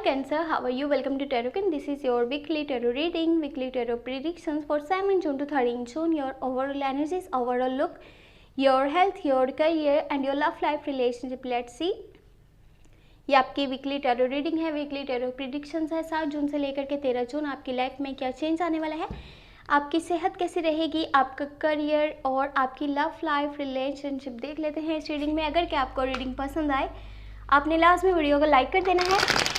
Cancer, how are you? Welcome to Tarot. This is your weekly tarot reading, weekly tarot predictions for 7 June to 13 June. Your overall energies, overall look, your health, your career and your love life relationship. Let's see. ये आपकी weekly tarot reading है, weekly tarot predictions है। 7 जून से लेकर के 13 जून आपकी life में क्या चेंज आने वाला है, आपकी सेहत कैसी रहेगी, आपका करियर और आपकी लव लाइफ रिलेशनशिप देख लेते हैं इस रीडिंग में। अगर क्या आपको रीडिंग पसंद आए, आपने लास्ट में वीडियो को लाइक कर देना है।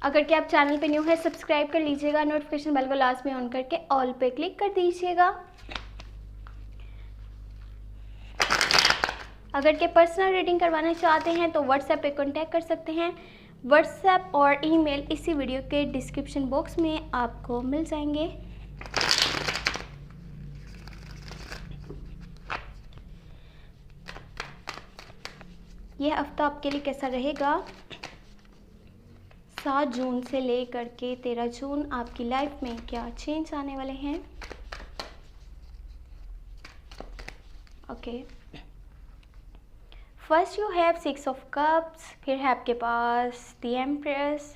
अगर क्या आप चैनल पे न्यू है, सब्सक्राइब कर लीजिएगा, नोटिफिकेशन बेल को लास्ट में ऑन करके ऑल पे क्लिक कर दीजिएगा। अगर के पर्सनल रीडिंग करवाना चाहते हैं तो व्हाट्सएप पे कांटेक्ट कर सकते हैं। व्हाट्सएप और ईमेल इसी वीडियो के डिस्क्रिप्शन बॉक्स में आपको मिल जाएंगे। यह हफ्ता आपके लिए कैसा रहेगा, 7 जून से लेकर के 13 जून आपकी लाइफ में क्या चेंज आने वाले हैं। Okay, first you have 6 of cups, फिर है आपके पास the empress,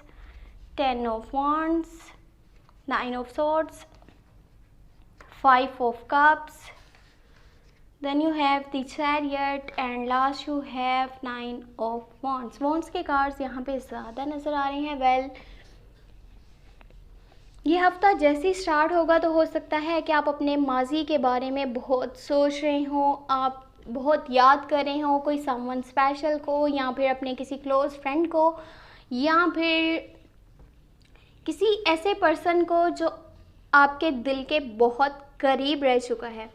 10 of wands, 9 of swords, 5 of cups, then you have the chariot and last you have 9 of wands. wands के कार्ड्स यहाँ पे ज़्यादा नज़र आ रहे हैं। वेल, ये हफ्ता जैसे ही स्टार्ट होगा तो हो सकता है कि आप अपने माजी के बारे में बहुत सोच रहे हो, आप बहुत याद कर रहे हो कोई समवन स्पेशल को, या फिर अपने किसी क्लोज फ्रेंड को, या फिर किसी ऐसे पर्सन को जो आपके दिल के बहुत करीब रह चुका है।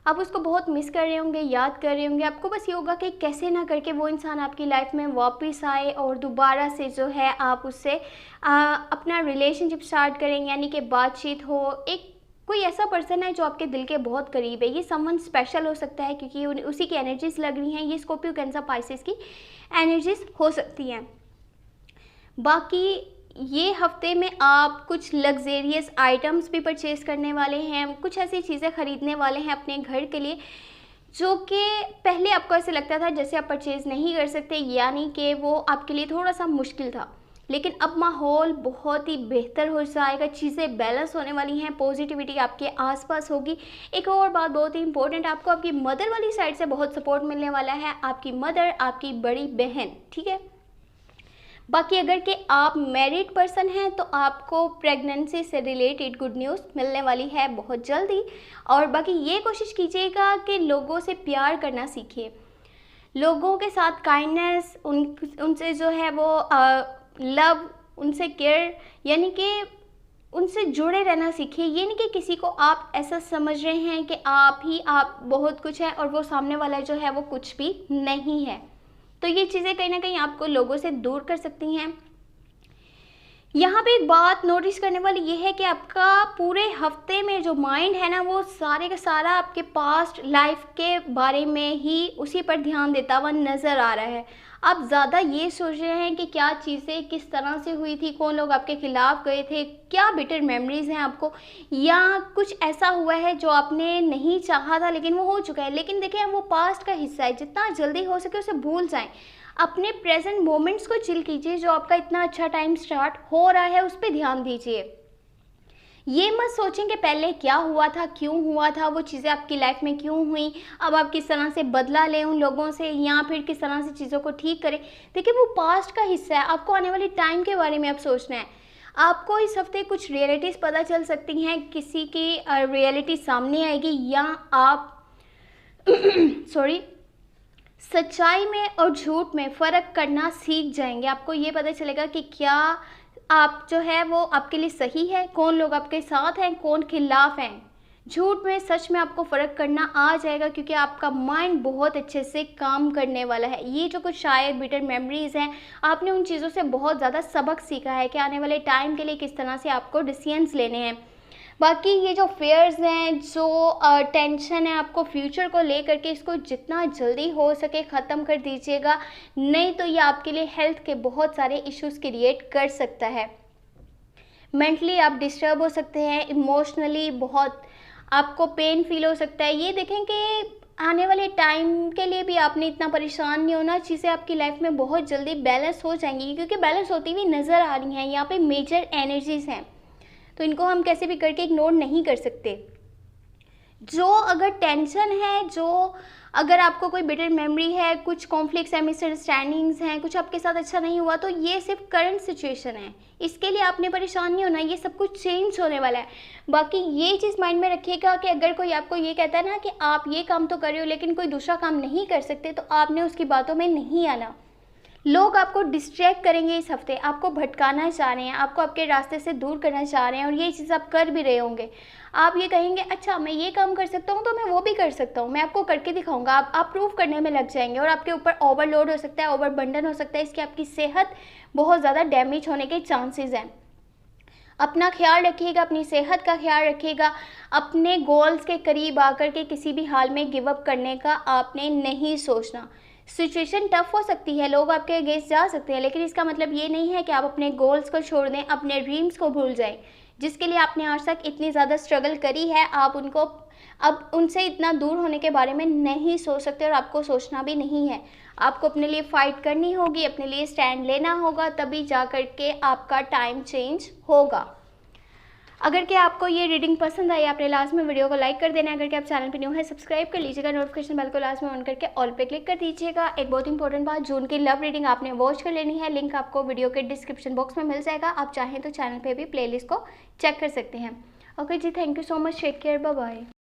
आप उसको बहुत मिस कर रहे होंगे, याद कर रहे होंगे। आपको बस ये होगा कि कैसे ना करके वो इंसान आपकी लाइफ में वापस आए और दोबारा से जो है आप उससे अपना रिलेशनशिप स्टार्ट करें, यानी कि बातचीत हो। एक कोई ऐसा पर्सन है जो आपके दिल के बहुत करीब है। ये समवन स्पेशल हो सकता है क्योंकि उसी की एनर्जीज लग रही हैं। ये स्कॉर्पियो, कैंसर, पाइसेस की एनर्जीज हो सकती हैं। बाकी ये हफ्ते में आप कुछ लग्जेरियस आइटम्स भी परचेज करने वाले हैं, कुछ ऐसी चीज़ें ख़रीदने वाले हैं अपने घर के लिए जो कि पहले आपको ऐसे लगता था जैसे आप परचेज़ नहीं कर सकते, यानी कि वो आपके लिए थोड़ा सा मुश्किल था। लेकिन अब माहौल बहुत ही बेहतर हो जाएगा, चीज़ें बैलेंस होने वाली हैं, पॉजिटिविटी आपके आसपास होगी। एक और बात बहुत ही इंपॉर्टेंट, आपको आपकी मदर वाली साइड से बहुत सपोर्ट मिलने वाला है। आपकी मदर, आपकी बड़ी बहन, ठीक है। बाकी अगर कि आप मैरिड पर्सन हैं तो आपको प्रेगनेंसी से रिलेटेड गुड न्यूज़ मिलने वाली है बहुत जल्दी। और बाकी ये कोशिश कीजिएगा कि लोगों से प्यार करना सीखिए, लोगों के साथ काइंडनेस, उनसे जो है वो लव, उनसे केयर, यानी कि उनसे जुड़े रहना सीखिए। ये नहीं कि किसी को आप ऐसा समझ रहे हैं कि आप बहुत कुछ है और वो सामने वाला जो है वो कुछ भी नहीं है। तो ये चीज़ें कहीं ना कहीं आपको लोगों से दूर कर सकती हैं। यहाँ पे एक बात नोटिस करने वाली ये है कि आपका पूरे हफ्ते में जो माइंड है ना, वो सारे का सारा आपके पास्ट लाइफ के बारे में ही उसी पर ध्यान देता हुआ नज़र आ रहा है। आप ज़्यादा ये सोच रहे हैं कि क्या चीज़ें किस तरह से हुई थी, कौन लोग आपके खिलाफ गए थे, क्या बिटर मेमोरीज हैं आपको, या कुछ ऐसा हुआ है जो आपने नहीं चाहा था लेकिन वो हो चुका है। लेकिन देखिए, वो पास्ट का हिस्सा है, जितना जल्दी हो सके उसे भूल जाएं। अपने प्रेजेंट मोमेंट्स को चिल कीजिए। जो आपका इतना अच्छा टाइम स्टार्ट हो रहा है उस पर ध्यान दीजिए। ये मत सोचें कि पहले क्या हुआ था, क्यों हुआ था, वो चीज़ें आपकी लाइफ में क्यों हुई, अब आप किस तरह से बदला लें उन लोगों से, या फिर किस तरह से चीज़ों को ठीक करें। देखिए, वो पास्ट का हिस्सा है। आपको आने वाले टाइम के बारे में अब सोचना है। आपको इस हफ्ते कुछ रियलिटीज़ पता चल सकती हैं, किसी की रियलिटी सामने आएगी, या आप सच्चाई में और झूठ में फ़र्क करना सीख जाएंगे। आपको ये पता चलेगा कि क्या आप जो है वो आपके लिए सही है, कौन लोग आपके साथ हैं, कौन खिलाफ हैं। झूठ में सच में आपको फ़र्क करना आ जाएगा क्योंकि आपका माइंड बहुत अच्छे से काम करने वाला है। ये जो कुछ शायद बिटर मेमोरीज़ हैं, आपने उन चीज़ों से बहुत ज़्यादा सबक सीखा है कि आने वाले टाइम के लिए किस तरह से आपको डिसीजंस लेने हैं। बाकी ये जो फेयर्स हैं, जो टेंशन है आपको फ्यूचर को लेकर के, इसको जितना जल्दी हो सके ख़त्म कर दीजिएगा, नहीं तो ये आपके लिए हेल्थ के बहुत सारे इश्यूज़ क्रिएट कर सकता है। मेंटली आप डिस्टर्ब हो सकते हैं, इमोशनली बहुत आपको पेन फील हो सकता है। ये देखें कि आने वाले टाइम के लिए भी आपने इतना परेशान नहीं होना, चीज़ें आपकी लाइफ में बहुत जल्दी बैलेंस हो जाएंगी, क्योंकि बैलेंस होती हुई नज़र आ रही हैं। यहाँ पे मेजर एनर्जीज हैं, तो इनको हम कैसे भी करके इग्नोर नहीं कर सकते। जो अगर टेंशन है, जो अगर आपको कोई बिटर मेमोरी है, कुछ कॉन्फ्लिक्ट्स है, मिसअंडरस्टैंडिंग्स हैं, कुछ आपके साथ अच्छा नहीं हुआ, तो ये सिर्फ करंट सिचुएशन है, इसके लिए आपने परेशान नहीं होना, ये सब कुछ चेंज होने वाला है। बाकी ये चीज़ माइंड में रखिएगा कि अगर कोई आपको ये कहता है ना कि आप ये काम तो कर रहे हो लेकिन कोई दूसरा काम नहीं कर सकते, तो आपने उसकी बातों में नहीं आना। लोग आपको डिस्ट्रैक्ट करेंगे इस हफ्ते, आपको भटकाना चाह रहे हैं, आपको आपके रास्ते से दूर करना चाह रहे हैं, और ये चीज़ आप कर भी रहे होंगे। आप ये कहेंगे अच्छा मैं ये काम कर सकता हूँ तो मैं वो भी कर सकता हूँ, मैं आपको करके दिखाऊंगा, आप प्रूव करने में लग जाएंगे, और आपके ऊपर ओवरलोड हो सकता है, ओवरबर्डन हो सकता है, इसकी आपकी सेहत बहुत ज़्यादा डैमेज होने के चांसेस हैं। अपना ख्याल रखिएगा, अपनी सेहत का ख्याल रखिएगा। अपने गोल्स के करीब आकर के किसी भी हाल में गिव अप करने का आपने नहीं सोचना। सिचुएशन टफ हो सकती है, लोग आपके अगेंस्ट जा सकते हैं, लेकिन इसका मतलब ये नहीं है कि आप अपने गोल्स को छोड़ दें, अपने ड्रीम्स को भूल जाएं। जिसके लिए आपने आज तक इतनी ज़्यादा स्ट्रगल करी है, आप उनको अब उनसे इतना दूर होने के बारे में नहीं सोच सकते, और आपको सोचना भी नहीं है। आपको अपने लिए फ़ाइट करनी होगी, अपने लिए स्टैंड लेना होगा, तभी जा कर के आपका टाइम चेंज होगा। अगर कि आपको ये रीडिंग पसंद आई, आपने लास्ट में वीडियो को लाइक कर देना है। अगर कि आप चैनल पर न्यू है, सब्सक्राइब कर लीजिएगा, नोटिफिकेशन बेल को लास्ट में ऑन करके ऑल पे क्लिक कर दीजिएगा। एक बहुत इंपॉर्टेंट बात, जून की लव रीडिंग आपने वॉच कर लेनी है, लिंक आपको वीडियो के डिस्क्रिप्शन बॉक्स में मिल जाएगा। आप चाहें तो चैनल पर भी प्ले लिस्ट को चेक कर सकते हैं। ओके जी, thank you so much, take care, bye bye.